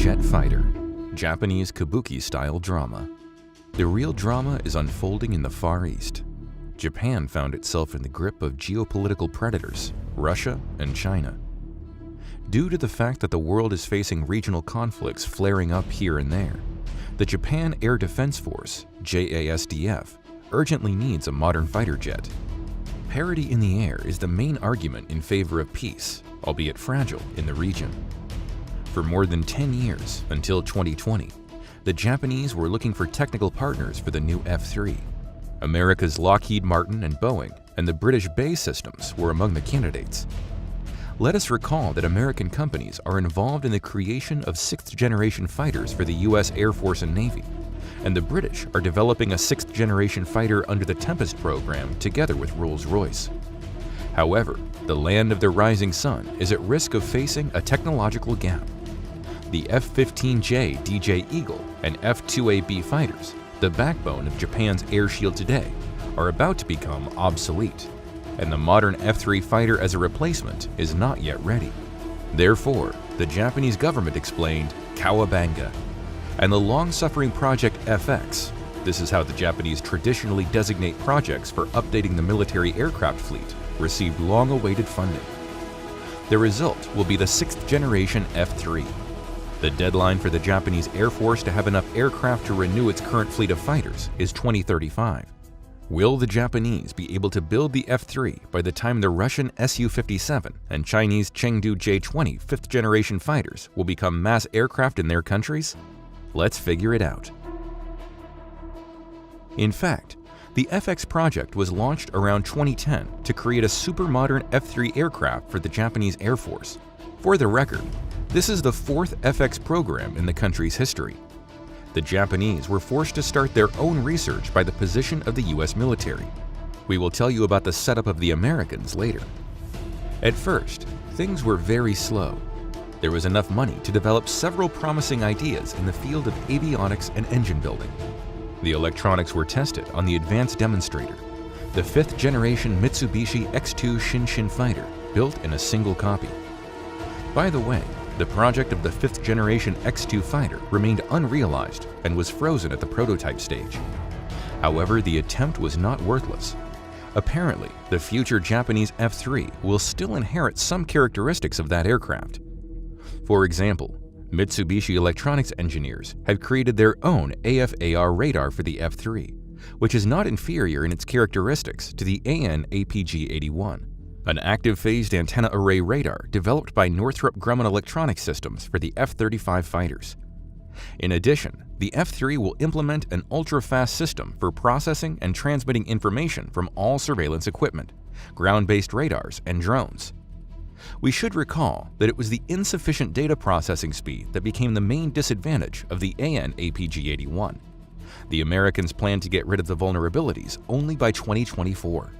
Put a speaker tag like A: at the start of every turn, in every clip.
A: Jet Fighter, Japanese kabuki-style drama. The real drama is unfolding in the Far East. Japan found itself in the grip of geopolitical predators, Russia and China. Due to the fact that the world is facing regional conflicts flaring up here and there, the Japan Air Defense Force, JASDF, urgently needs a modern fighter jet. Parity in the air is the main argument in favor of peace, albeit fragile, in the region. For more than 10 years, until 2020, the Japanese were looking for technical partners for the new F-3. America's Lockheed Martin and Boeing and the British BAE Systems were among the candidates. Let us recall that American companies are involved in the creation of sixth-generation fighters for the U.S. Air Force and Navy, and the British are developing a sixth-generation fighter under the Tempest program together with Rolls-Royce. However, the land of the rising sun is at risk of facing a technological gap. The F-15J DJ Eagle and F-2AB fighters, the backbone of Japan's air shield today, are about to become obsolete, and the modern F-3 fighter as a replacement is not yet ready. Therefore, the Japanese government explained Kawabanga, and the long-suffering Project FX, this is how the Japanese traditionally designate projects for updating the military aircraft fleet, received long-awaited funding. The result will be the sixth-generation F-3. The deadline for the Japanese Air Force to have enough aircraft to renew its current fleet of fighters is 2035. Will the Japanese be able to build the F-3 by the time the Russian Su-57 and Chinese Chengdu J-20 fifth-generation fighters will become mass aircraft in their countries? Let's figure it out. In fact, the FX project was launched around 2010 to create a super-modern F-3 aircraft for the Japanese Air Force. For the record, this is the fourth FX program in the country's history. The Japanese were forced to start their own research by the position of the US military. We will tell you about the setup of the Americans later. At first, things were very slow. There was enough money to develop several promising ideas in the field of avionics and engine building. The electronics were tested on the advanced demonstrator, the fifth-generation Mitsubishi X2 Shinshin fighter, built in a single copy. By the way, the project of the fifth-generation X2 fighter remained unrealized and was frozen at the prototype stage. However, the attempt was not worthless. Apparently, the future Japanese F-3 will still inherit some characteristics of that aircraft. For example, Mitsubishi Electronics engineers have created their own AF/AR radar for the F-3, which is not inferior in its characteristics to the AN/APG-81. An active phased antenna array radar developed by Northrop Grumman Electronic Systems for the F-35 fighters. In addition, the F-3 will implement an ultra-fast system for processing and transmitting information from all surveillance equipment, ground-based radars, and drones. We should recall that it was the insufficient data processing speed that became the main disadvantage of the AN/APG-81. The Americans plan to get rid of the vulnerabilities only by 2024.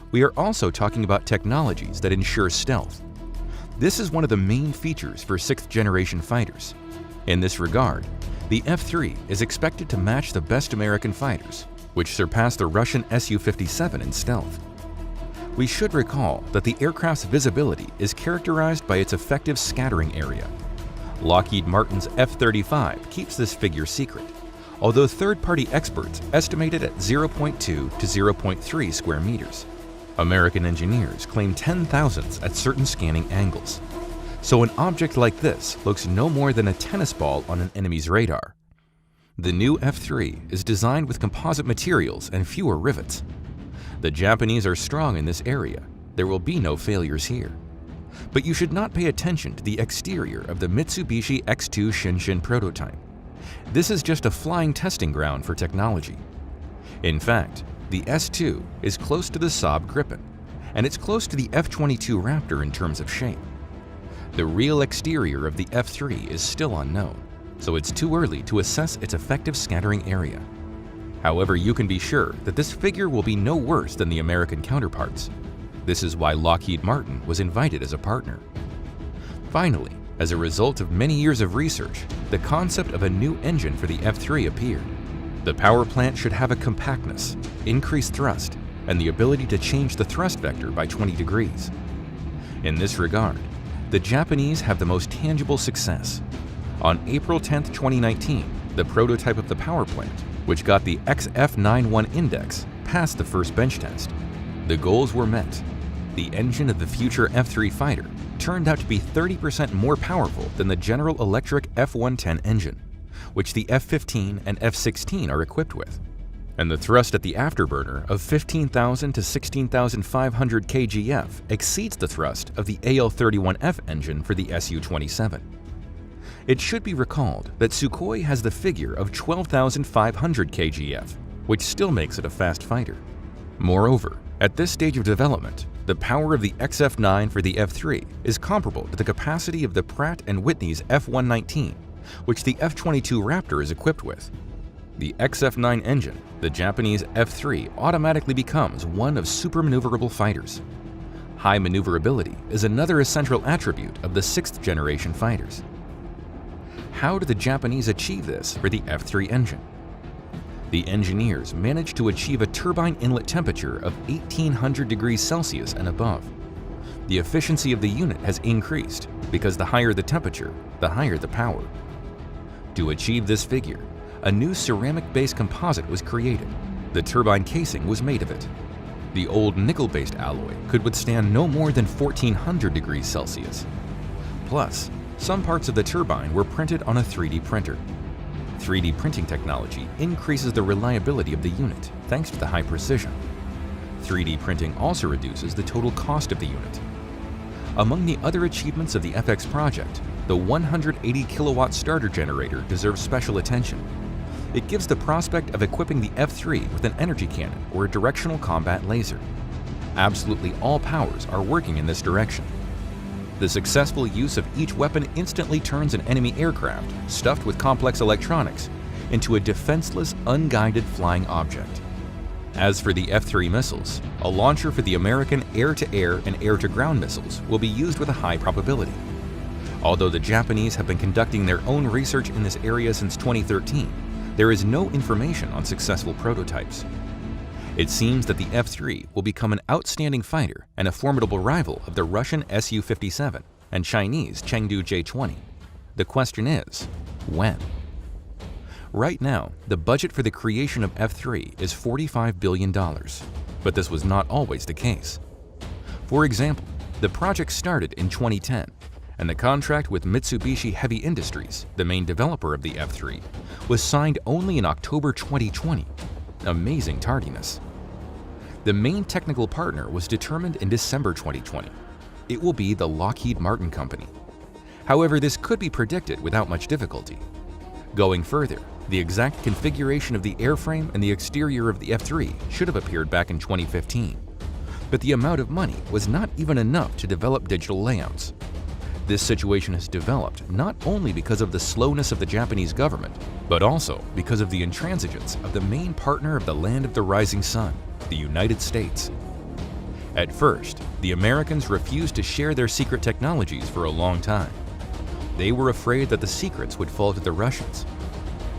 A: We are also talking about technologies that ensure stealth. This is one of the main features for sixth-generation fighters. In this regard, the F-3 is expected to match the best American fighters, which surpass the Russian Su-57 in stealth. We should recall that the aircraft's visibility is characterized by its effective scattering area. Lockheed Martin's F-35 keeps this figure secret, although third-party experts estimate it at 0.2 to 0.3 square meters. American engineers claim 10,000ths at certain scanning angles. So an object like this looks no more than a tennis ball on an enemy's radar. The new F-3 is designed with composite materials and fewer rivets. The Japanese are strong in this area. There will be no failures here. But you should not pay attention to the exterior of the Mitsubishi X2 Shinshin prototype. This is just a flying testing ground for technology. In fact, the S2 is close to the Saab Gripen, and it's close to the F-22 Raptor in terms of shape. The real exterior of the F-3 is still unknown, so it's too early to assess its effective scattering area. However, you can be sure that this figure will be no worse than the American counterparts. This is why Lockheed Martin was invited as a partner. Finally, as a result of many years of research, the concept of a new engine for the F-3 appeared. The power plant should have a compactness, increased thrust, and the ability to change the thrust vector by 20 degrees. In this regard, the Japanese have the most tangible success. On April 10, 2019, the prototype of the power plant, which got the XF91 index, passed the first bench test. The goals were met. The engine of the future F-3 fighter turned out to be 30% more powerful than the General Electric F-110 engine, which the F-15 and F-16 are equipped with. And the thrust at the afterburner of 15,000 to 16,500 kgf exceeds the thrust of the AL-31F engine for the Su-27. It should be recalled that Sukhoi has the figure of 12,500 kgf, which still makes it a fast fighter. Moreover, at this stage of development, the power of the XF-9 for the F-3 is comparable to the capacity of the Pratt & Whitney's F-119, which the F-22 Raptor is equipped with. The XF-9 engine, the Japanese F-3, automatically becomes one of supermaneuverable fighters. High maneuverability is another essential attribute of the 6th generation fighters. How did the Japanese achieve this for the F-3 engine? The engineers managed to achieve a turbine inlet temperature of 1800 degrees Celsius and above. The efficiency of the unit has increased because the higher the temperature, the higher the power. To achieve this figure, a new ceramic-based composite was created. The turbine casing was made of it. The old nickel-based alloy could withstand no more than 1400 degrees Celsius. Plus, some parts of the turbine were printed on a 3D printer. 3D printing technology increases the reliability of the unit thanks to the high precision. 3D printing also reduces the total cost of the unit. Among the other achievements of the FX project, the 180 kilowatt starter generator deserves special attention. It gives the prospect of equipping the F-3 with an energy cannon or a directional combat laser. Absolutely all powers are working in this direction. The successful use of each weapon instantly turns an enemy aircraft, stuffed with complex electronics, into a defenseless, unguided flying object. As for the F-3 missiles, a launcher for the American air-to-air and air-to-ground missiles will be used with a high probability. Although the Japanese have been conducting their own research in this area since 2013, there is no information on successful prototypes. It seems that the F-3 will become an outstanding fighter and a formidable rival of the Russian Su-57 and Chinese Chengdu J-20. The question is, when? Right now, the budget for the creation of F-3 is $45 billion, but this was not always the case. For example, the project started in 2010, and the contract with Mitsubishi Heavy Industries, the main developer of the F-3, was signed only in October 2020. Amazing tardiness. The main technical partner was determined in December 2020. It will be the Lockheed Martin Company. However, this could be predicted without much difficulty. Going further, the exact configuration of the airframe and the exterior of the F-3 should have appeared back in 2015. But the amount of money was not even enough to develop digital layouts. This situation has developed not only because of the slowness of the Japanese government, but also because of the intransigence of the main partner of the Land of the Rising Sun, the United States. At first, the Americans refused to share their secret technologies for a long time. They were afraid that the secrets would fall to the Russians.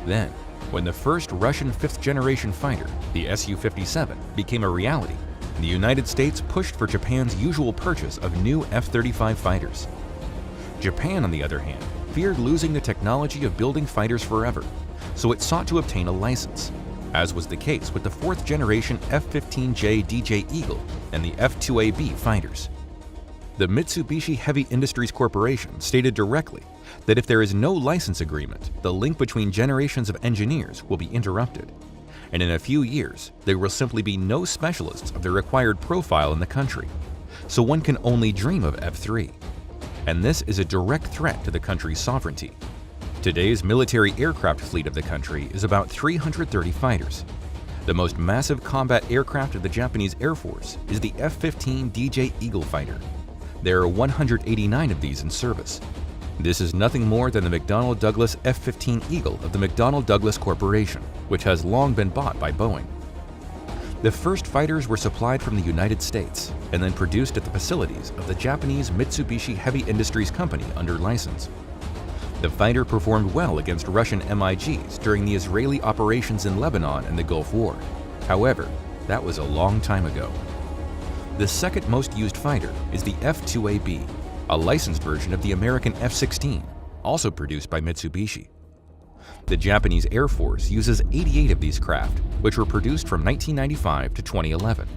A: Then, when the first Russian 5th-generation fighter, the Su-57, became a reality, the United States pushed for Japan's usual purchase of new F-35 fighters. Japan, on the other hand, feared losing the technology of building fighters forever, so it sought to obtain a license, as was the case with the 4th-generation F-15J DJ Eagle and the F-2AB fighters. The Mitsubishi Heavy Industries Corporation stated directly that if there is no license agreement, the link between generations of engineers will be interrupted, and in a few years, there will simply be no specialists of the required profile in the country, so one can only dream of F-3. And this is a direct threat to the country's sovereignty. Today's military aircraft fleet of the country is about 330 fighters. The most massive combat aircraft of the Japanese Air Force is the F-15 DJ Eagle fighter. There are 189 of these in service. This is nothing more than the McDonnell Douglas F-15 Eagle of the McDonnell Douglas Corporation, which has long been bought by Boeing. The first fighters were supplied from the United States and then produced at the facilities of the Japanese Mitsubishi Heavy Industries Company under license. The fighter performed well against Russian MiGs during the Israeli operations in Lebanon and the Gulf War. However, that was a long time ago. The second most used fighter is the F-2AB, a licensed version of the American F-16, also produced by Mitsubishi. The Japanese Air Force uses 88 of these craft, which were produced from 1995 to 2011.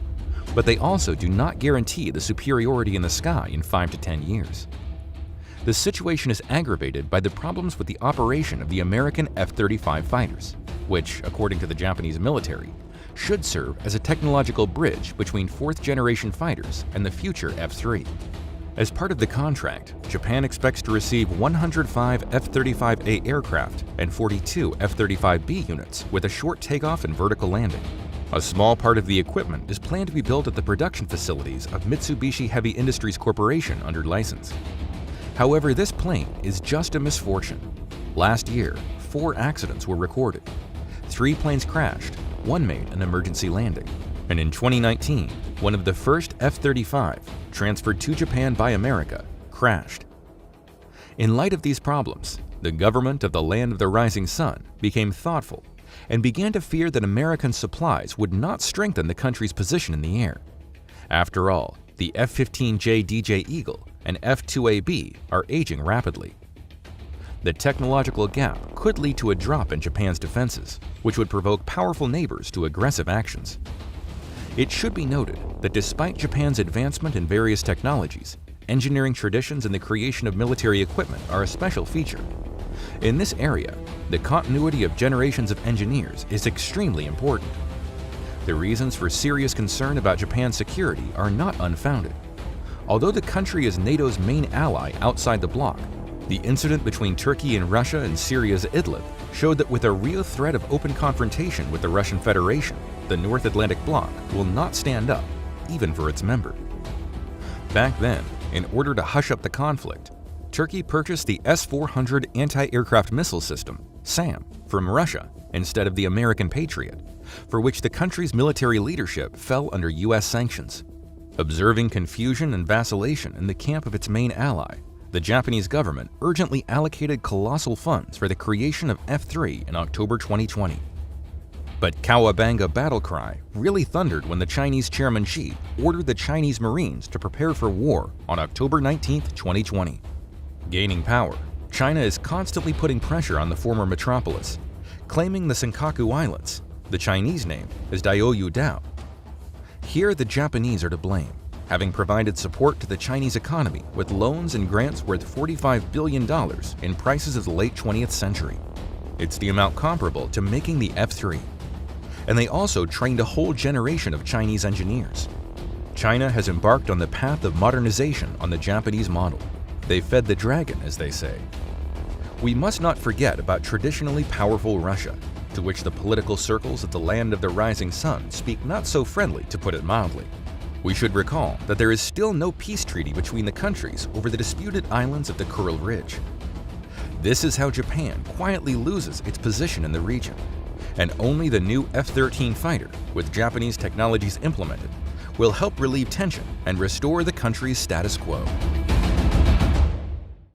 A: But they also do not guarantee the superiority in the sky in 5 to 10 years. The situation is aggravated by the problems with the operation of the American F-35 fighters, which, according to the Japanese military, should serve as a technological bridge between fourth-generation fighters and the future F-3. As part of the contract, Japan expects to receive 105 F-35A aircraft and 42 F-35B units with a short takeoff and vertical landing. A small part of the equipment is planned to be built at the production facilities of Mitsubishi Heavy Industries Corporation under license. However, this plane is just a misfortune. Last year, 4 accidents were recorded. 3 planes crashed, 1 made an emergency landing. And in 2019, one of the first F-35, transferred to Japan by America, crashed. In light of these problems, the government of the Land of the Rising Sun became thoughtful and began to fear that American supplies would not strengthen the country's position in the air. After all, the F-15J DJ Eagle and F-2AB are aging rapidly. The technological gap could lead to a drop in Japan's defenses, which would provoke powerful neighbors to aggressive actions. It should be noted that despite Japan's advancement in various technologies, engineering traditions and the creation of military equipment are a special feature. In this area, the continuity of generations of engineers is extremely important. The reasons for serious concern about Japan's security are not unfounded. Although the country is NATO's main ally outside the bloc, the incident between Turkey and Russia in Syria's Idlib showed that with a real threat of open confrontation with the Russian Federation, the North Atlantic Bloc will not stand up, even for its member. Back then, in order to hush up the conflict, Turkey purchased the S-400 anti-aircraft missile system, SAM, from Russia instead of the American Patriot, for which the country's military leadership fell under U.S. sanctions. Observing confusion and vacillation in the camp of its main ally, the Japanese government urgently allocated colossal funds for the creation of F-3 in October 2020. But Cowabunga battle cry really thundered when the Chinese Chairman Xi ordered the Chinese Marines to prepare for war on October 19, 2020. Gaining power, China is constantly putting pressure on the former metropolis, claiming the Senkaku Islands, the Chinese name is Diaoyu Dao. Here the Japanese are to blame, having provided support to the Chinese economy with loans and grants worth $45 billion in prices of the late 20th century. It's the amount comparable to making the F-3. And they also trained a whole generation of Chinese engineers. China has embarked on the path of modernization on the Japanese model. They fed the dragon, as they say. We must not forget about traditionally powerful Russia, to which the political circles of the Land of the Rising Sun speak not so friendly, to put it mildly. We should recall that there is still no peace treaty between the countries over the disputed islands of the Kuril Ridge. This is how Japan quietly loses its position in the region, and only the new F-13 fighter, with Japanese technologies implemented, will help relieve tension and restore the country's status quo.